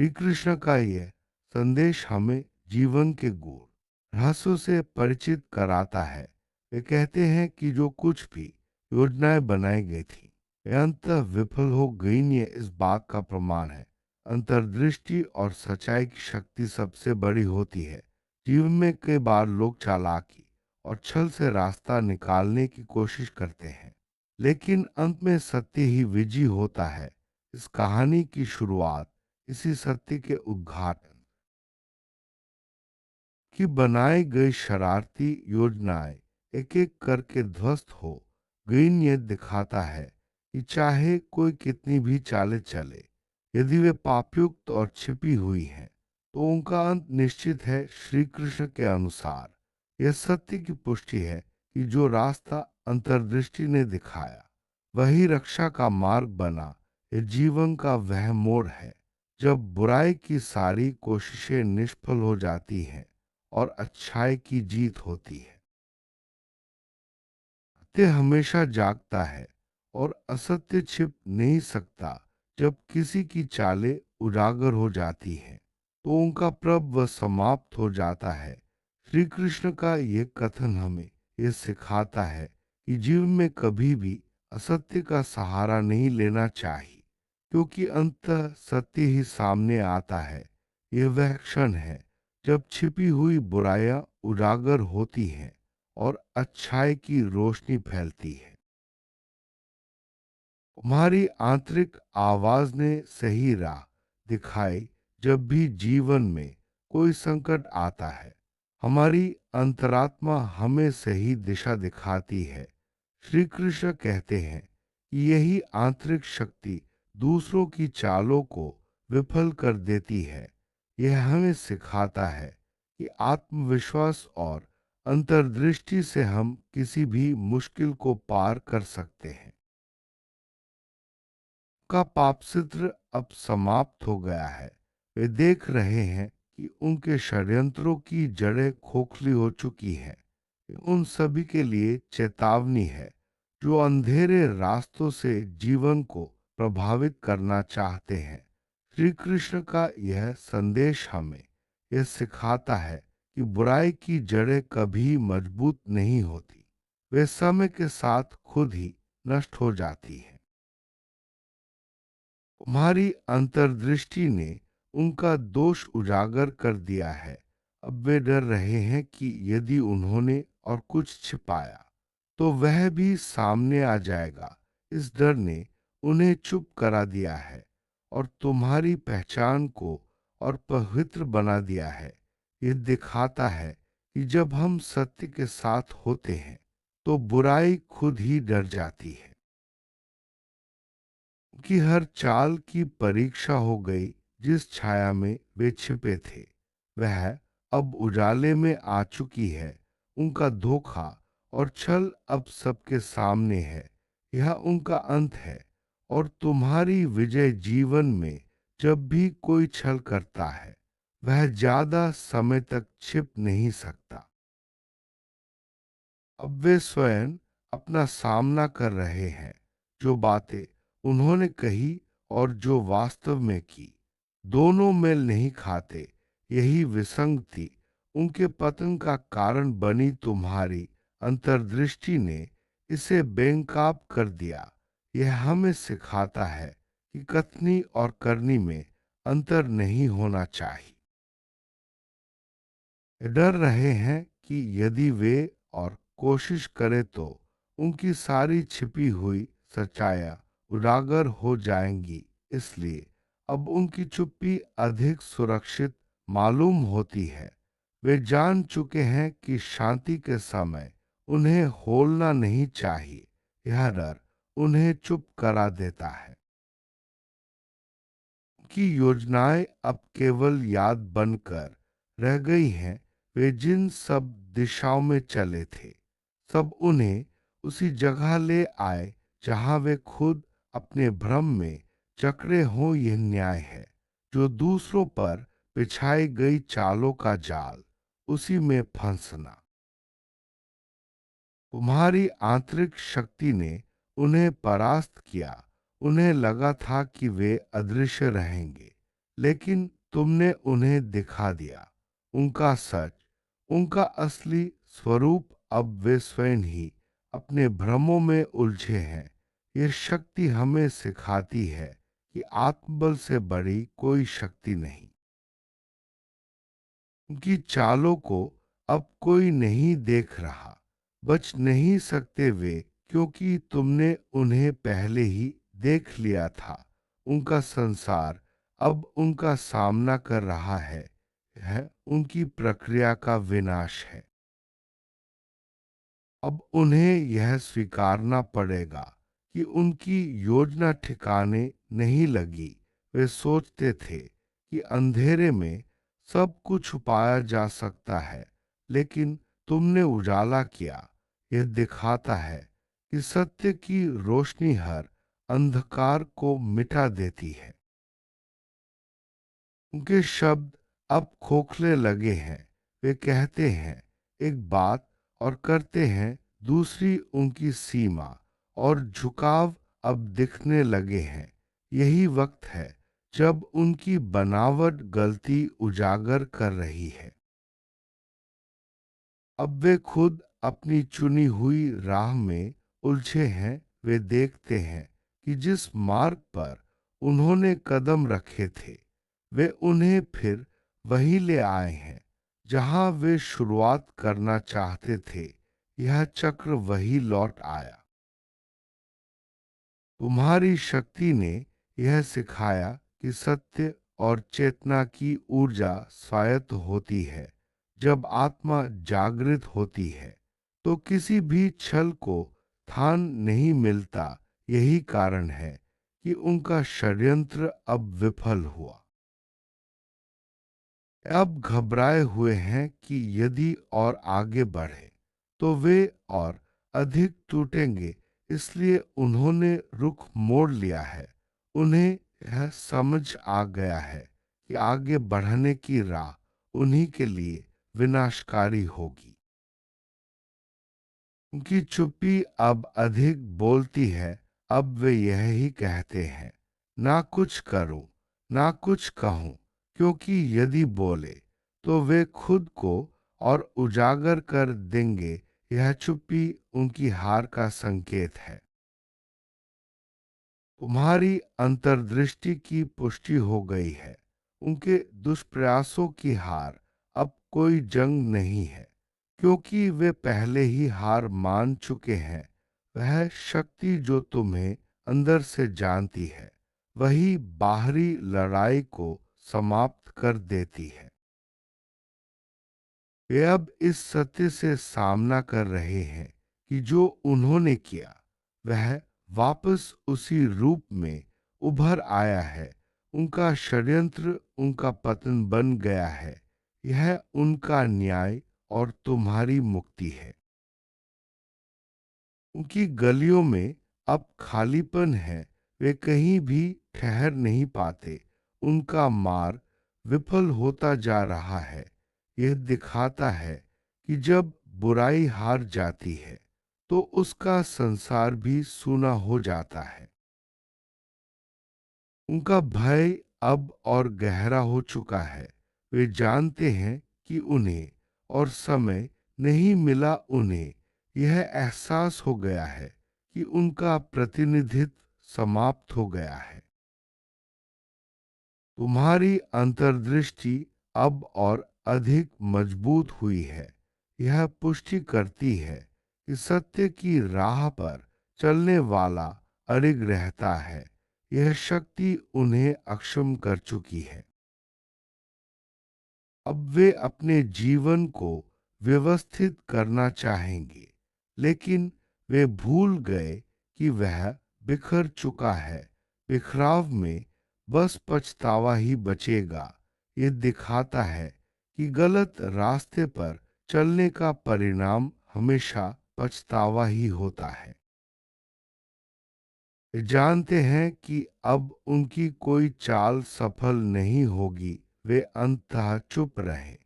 श्री कृष्ण का यह संदेश हमें जीवन के गूढ़ रहस्यों से परिचित कराता है। वे कहते हैं कि जो कुछ भी योजनाएं बनाई गई थी वे अंततः विफल हो गई। ये इस बात का प्रमाण है। अंतर्दृष्टि और सच्चाई की शक्ति सबसे बड़ी होती है। जीवन में कई बार लोग चालाकी और छल से रास्ता निकालने की कोशिश करते हैं, लेकिन अंत में सत्य ही विजयी होता है। इस कहानी की शुरुआत इसी सत्य के उद्घाटन की बनाई गई शरारती योजनाएं एक एक करके ध्वस्त हो गई। ये दिखाता है कि चाहे कोई कितनी भी चालें चले, यदि वे पापयुक्त और छिपी हुई हैं तो उनका अंत निश्चित है। श्री कृष्ण के अनुसार यह सत्य की पुष्टि है कि जो रास्ता अंतर्दृष्टि ने दिखाया वही रक्षा का मार्ग बना। ये जीवन का वह मोड़ है जब बुराई की सारी कोशिशें निष्फल हो जाती हैं और अच्छाई की जीत होती है। सत्य हमेशा जागता है और असत्य छिप नहीं सकता। जब किसी की चालें उजागर हो जाती हैं तो उनका प्रभुत्व समाप्त हो जाता है। श्री कृष्ण का ये कथन हमें ये सिखाता है कि जीवन में कभी भी असत्य का सहारा नहीं लेना चाहिए, क्योंकि अंततः सत्य ही सामने आता है। यह वह क्षण है जब छिपी हुई बुराइयां उजागर होती हैं और अच्छाई की रोशनी फैलती है। तुम्हारी आंतरिक आवाज ने सही राह दिखाई। जब भी जीवन में कोई संकट आता है, हमारी अंतरात्मा हमें सही दिशा दिखाती है। श्री कृष्ण कहते हैं कि यही आंतरिक शक्ति दूसरों की चालों को विफल कर देती है। यह हमें सिखाता है कि आत्मविश्वास और अंतर्दृष्टि से हम किसी भी मुश्किल को पार कर सकते हैं। का पापचित्र अब समाप्त हो गया है। वे देख रहे हैं कि उनके षड्यंत्रों की जड़ें खोखली हो चुकी हैं। ये उन सभी के लिए चेतावनी है जो अंधेरे रास्तों से जीवन को प्रभावित करना चाहते हैं। श्री कृष्ण का यह संदेश हमें यह सिखाता है कि बुराई की जड़ें कभी मजबूत नहीं होती, वे समय के साथ खुद ही नष्ट हो जाती हैं। तुम्हारी अंतर्दृष्टि ने उनका दोष उजागर कर दिया है। अब वे डर रहे हैं कि यदि उन्होंने और कुछ छिपाया तो वह भी सामने आ जाएगा। इस डर ने उन्हें चुप करा दिया है और तुम्हारी पहचान को और पवित्र बना दिया है। यह दिखाता है कि जब हम सत्य के साथ होते हैं तो बुराई खुद ही डर जाती है कि हर चाल की परीक्षा हो गई। जिस छाया में वे छिपे थे वह अब उजाले में आ चुकी है। उनका धोखा और छल अब सबके सामने है। यह उनका अंत है और तुम्हारी विजय। जीवन में जब भी कोई छल करता है वह ज्यादा समय तक छिप नहीं सकता। अब वे स्वयं अपना सामना कर रहे हैं। जो बातें उन्होंने कही और जो वास्तव में की, दोनों मेल नहीं खाते। यही विसंगति उनके पतन का कारण बनी। तुम्हारी अंतर्दृष्टि ने इसे बेनकाब कर दिया। यह हमें सिखाता है कि कथनी और करनी में अंतर नहीं होना चाहिए। डर रहे हैं कि यदि वे और कोशिश करें तो उनकी सारी छिपी हुई सच्चाइयां उजागर हो जाएंगी। इसलिए अब उनकी चुप्पी अधिक सुरक्षित मालूम होती है। वे जान चुके हैं कि शांति के समय उन्हें होलना नहीं चाहिए। यह डर उन्हें चुप करा देता है कि योजनाएं अब केवल याद बनकर रह गई हैं। वे जिन सब दिशाओं में चले थे सब उन्हें उसी जगह ले आए जहां वे खुद अपने भ्रम में जकड़े हों। यह न्याय है जो दूसरों पर बिछाई गई चालों का जाल, उसी में फंसना। तुम्हारी आंतरिक शक्ति ने उन्हें परास्त किया। उन्हें लगा था कि वे अदृश्य रहेंगे, लेकिन तुमने उन्हें दिखा दिया उनका सच, उनका असली स्वरूप। अब वे स्वयं ही अपने भ्रमों में उलझे हैं। ये शक्ति हमें सिखाती है कि आत्मबल से बड़ी कोई शक्ति नहीं। उनकी चालों को अब कोई नहीं देख रहा। बच नहीं सकते वे, क्योंकि तुमने उन्हें पहले ही देख लिया था। उनका संसार अब उनका सामना कर रहा है उनकी प्रक्रिया का विनाश है। अब उन्हें यह स्वीकारना पड़ेगा कि उनकी योजना ठिकाने नहीं लगी। वे सोचते थे कि अंधेरे में सब कुछ छुपाया जा सकता है, लेकिन तुमने उजाला किया। यह दिखाता है कि सत्य की रोशनी हर अंधकार को मिटा देती है। उनके शब्द अब खोखले लगे हैं। वे कहते हैं एक बात और करते हैं दूसरी। उनकी सीमा और झुकाव अब दिखने लगे हैं। यही वक्त है जब उनकी बनावट गलती उजागर कर रही है। अब वे खुद अपनी चुनी हुई राह में उलझे हैं। वे देखते हैं कि जिस मार्ग पर उन्होंने कदम रखे थे, वे उन्हें फिर वहीं ले आए हैं जहां वे शुरुआत करना चाहते थे। यह चक्र वही लौट आया। तुम्हारी शक्ति ने यह सिखाया कि सत्य और चेतना की ऊर्जा स्वायत्त होती है। जब आत्मा जागृत होती है तो किसी भी छल को स्थान नहीं मिलता। यही कारण है कि उनका षड्यंत्र अब विफल हुआ। अब घबराए हुए हैं कि यदि और आगे बढ़े तो वे और अधिक टूटेंगे। इसलिए उन्होंने रुख मोड़ लिया है। उन्हें यह समझ आ गया है कि आगे बढ़ने की राह उन्हीं के लिए विनाशकारी होगी। उनकी चुप्पी अब अधिक बोलती है। अब वे यही कहते हैं, ना कुछ करूं, ना कुछ कहूं, क्योंकि यदि बोले तो वे खुद को और उजागर कर देंगे। यह चुप्पी उनकी हार का संकेत है। तुम्हारी अंतर्दृष्टि की पुष्टि हो गई है। उनके दुष्प्रयासों की हार अब कोई जंग नहीं है, क्योंकि वे पहले ही हार मान चुके हैं। वह शक्ति जो तुम्हें अंदर से जानती है, वही बाहरी लड़ाई को समाप्त कर देती है। वे अब इस सत्य से सामना कर रहे हैं कि जो उन्होंने किया वह वापस उसी रूप में उभर आया है। उनका षड्यंत्र उनका पतन बन गया है। यह उनका न्याय और तुम्हारी मुक्ति है। उनकी गलियों में अब खालीपन है। वे कहीं भी ठहर नहीं पाते। उनका मार्ग विफल होता जा रहा है। यह दिखाता है कि जब बुराई हार जाती है तो उसका संसार भी सूना हो जाता है। उनका भय अब और गहरा हो चुका है। वे जानते हैं कि उन्हें और समय नहीं मिला। उन्हें यह एहसास हो गया है कि उनका प्रतिनिधित्व समाप्त हो गया है। तुम्हारी अंतर्दृष्टि अब और अधिक मजबूत हुई है। यह पुष्टि करती है कि सत्य की राह पर चलने वाला अडिग रहता है। यह शक्ति उन्हें अक्षम कर चुकी है। अब वे अपने जीवन को व्यवस्थित करना चाहेंगे, लेकिन वे भूल गए कि वह बिखर चुका है। बिखराव में बस पछतावा ही बचेगा। ये दिखाता है कि गलत रास्ते पर चलने का परिणाम हमेशा पछतावा ही होता है। वे जानते हैं कि अब उनकी कोई चाल सफल नहीं होगी। वे अंततः चुप रहे।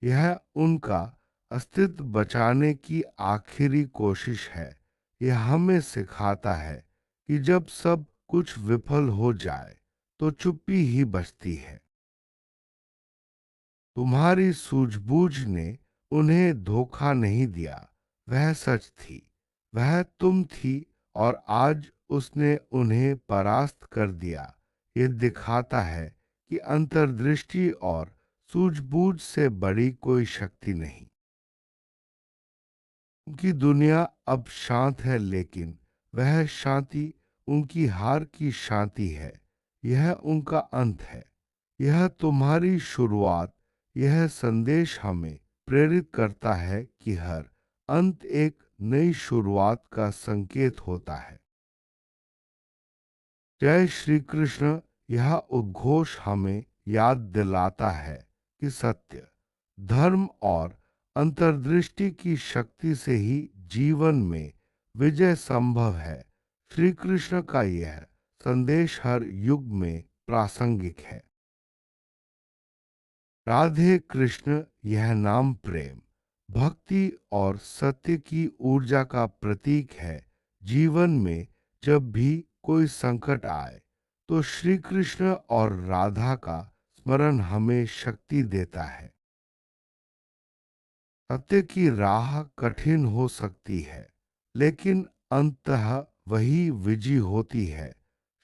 यह उनका अस्तित्व बचाने की आखिरी कोशिश है। यह हमें सिखाता है कि जब सब कुछ विफल हो जाए तो चुप्पी ही बचती है। तुम्हारी सूझबूझ ने उन्हें धोखा नहीं दिया। वह सच थी, वह तुम थी, और आज उसने उन्हें परास्त कर दिया। ये दिखाता है कि अंतर्दृष्टि और सूझबूझ से बड़ी कोई शक्ति नहीं। उनकी दुनिया अब शांत है, लेकिन वह शांति उनकी हार की शांति है। यह उनका अंत है, यह तुम्हारी शुरुआत। यह संदेश हमें प्रेरित करता है कि हर अंत एक नई शुरुआत का संकेत होता है। जय श्री कृष्ण। यह उद्घोष हमें याद दिलाता है कि सत्य, धर्म और अंतर्दृष्टि की शक्ति से ही जीवन में विजय संभव है। श्री कृष्ण का यह संदेश हर युग में प्रासंगिक है। राधे कृष्ण यह नाम प्रेम, भक्ति और सत्य की ऊर्जा का प्रतीक है। जीवन में जब भी कोई संकट आए तो श्री कृष्ण और राधा का स्मरण हमें शक्ति देता है। सत्य की राह कठिन हो सकती है, लेकिन अंततः वही विजय होती है।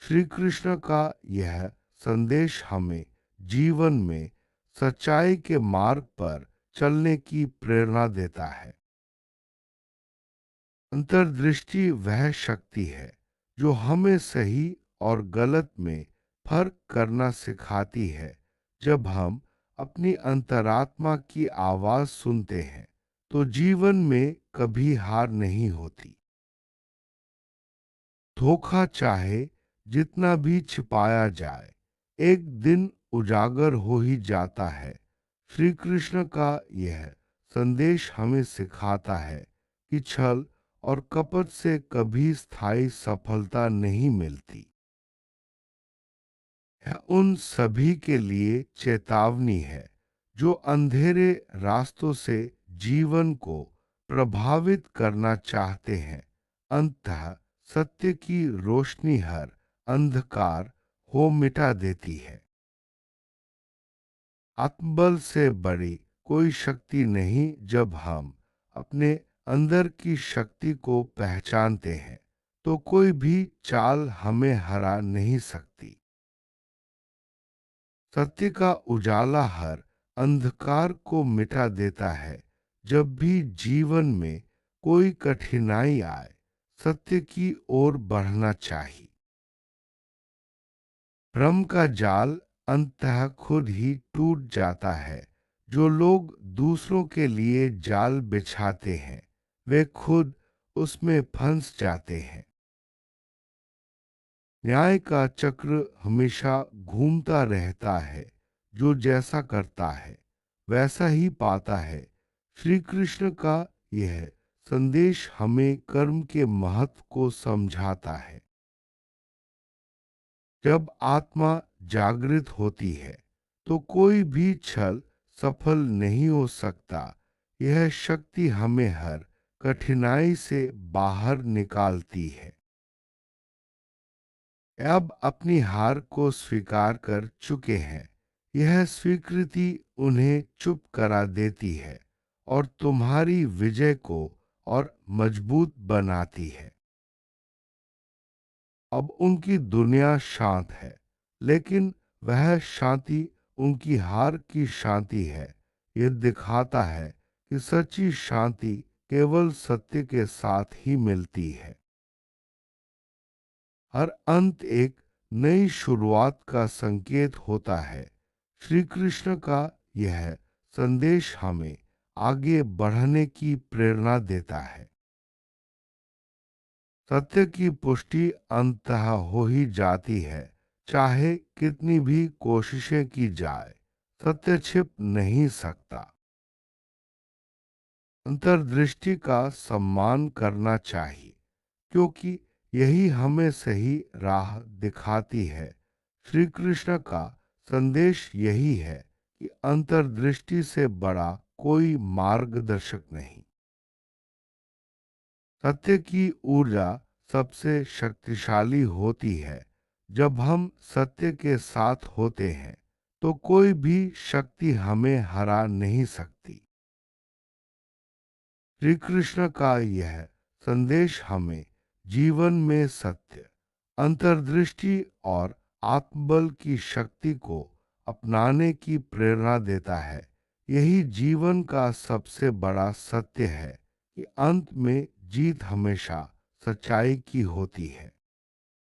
श्री कृष्ण का यह संदेश हमें जीवन में सच्चाई के मार्ग पर चलने की प्रेरणा देता है। अंतर्दृष्टि वह शक्ति है जो हमें सही और गलत में फर्क करना सिखाती है। जब हम अपनी अंतरात्मा की आवाज सुनते हैं तो जीवन में कभी हार नहीं होती। धोखा चाहे जितना भी छिपाया जाए, एक दिन उजागर हो ही जाता है। श्री कृष्ण का यह संदेश हमें सिखाता है कि छल और कपट से कभी स्थायी सफलता नहीं मिलती। यह उन सभी के लिए चेतावनी है जो अंधेरे रास्तों से जीवन को प्रभावित करना चाहते हैं। अंततः सत्य की रोशनी हर अंधकार हो मिटा देती है। आत्मबल से बड़ी कोई शक्ति नहीं। जब हम अपने अंदर की शक्ति को पहचानते हैं तो कोई भी चाल हमें हरा नहीं सकती। सत्य का उजाला हर अंधकार को मिटा देता है। जब भी जीवन में कोई कठिनाई आए, सत्य की ओर बढ़ना चाहिए। भ्रम का जाल अंततः खुद ही टूट जाता है। जो लोग दूसरों के लिए जाल बिछाते हैं, वे खुद उसमें फंस जाते हैं। न्याय का चक्र हमेशा घूमता रहता है। जो जैसा करता है वैसा ही पाता है। श्री कृष्ण का यह संदेश हमें कर्म के महत्व को समझाता है। जब आत्मा जागृत होती है तो कोई भी छल सफल नहीं हो सकता। यह शक्ति हमें हर कठिनाई से बाहर निकालती है। अब अपनी हार को स्वीकार कर चुके हैं। यह स्वीकृति उन्हें चुप करा देती है और तुम्हारी विजय को और मजबूत बनाती है। अब उनकी दुनिया शांत है, लेकिन वह शांति उनकी हार की शांति है। यह दिखाता है कि सच्ची शांति केवल सत्य के साथ ही मिलती है। हर अंत एक नई शुरुआत का संकेत होता है। श्री कृष्ण का यह संदेश हमें आगे बढ़ने की प्रेरणा देता है। सत्य की पुष्टि अंततः हो ही जाती है, चाहे कितनी भी कोशिशें की जाए। सत्य छिप नहीं सकता। अंतर्दृष्टि का सम्मान करना चाहिए, क्योंकि यही हमें सही राह दिखाती है। श्री कृष्ण का संदेश यही है कि अंतर्दृष्टि से बड़ा कोई मार्गदर्शक नहीं। सत्य की ऊर्जा सबसे शक्तिशाली होती है। जब हम सत्य के साथ होते हैं तो कोई भी शक्ति हमें हरा नहीं सकती। श्री कृष्ण का यह संदेश हमें जीवन में सत्य, अंतर्दृष्टि और आत्मबल की शक्ति को अपनाने की प्रेरणा देता है। यही जीवन का सबसे बड़ा सत्य है कि अंत में जीत हमेशा सच्चाई की होती है।